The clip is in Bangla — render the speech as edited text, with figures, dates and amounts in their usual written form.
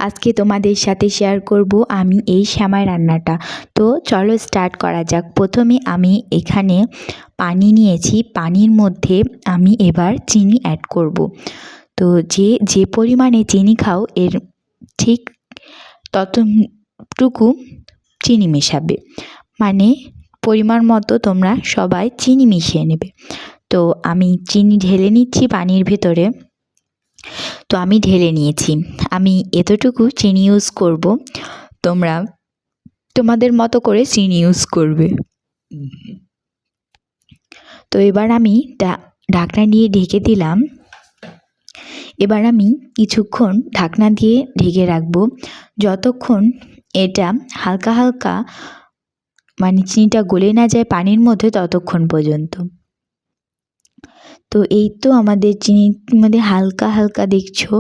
আজকে তোমাদের সাথে শেয়ার করব আমি এই সেমাই রান্নাটা। তো চলো স্টার্ট করা যাক। প্রথমে আমি এখানে পানি নিয়েছি, পানির মধ্যে আমি এবার চিনি অ্যাড করব। তো যে পরিমাণে চিনি খাও এর ঠিক ততটুকু চিনি মেশাবে, মানে পরিমাণ মতো তোমরা সবাই চিনি মিশিয়ে নেবে। তো আমি চিনি ঢেলে নিচ্ছি পানির ভেতরে। তো আমি ঢেলে নিয়েছি, আমি এতটুকু চিনি ইউজ করব, তোমরা তোমাদের মতো করে চিনি ইউজ করবে। তো এবার আমি ঢাকনা দিয়ে ঢেকে দিলাম। এবার আমি কিছুক্ষণ ঢাকনা দিয়ে ঢেকে রাখবো, যতক্ষণ এটা হালকা হালকা মানে চিনিটা গলে না যায় পানির মধ্যে, ততক্ষণ পর্যন্ত। তো এই তো আমাদের চিনির মধ্যে হালকা হালকা দেখছো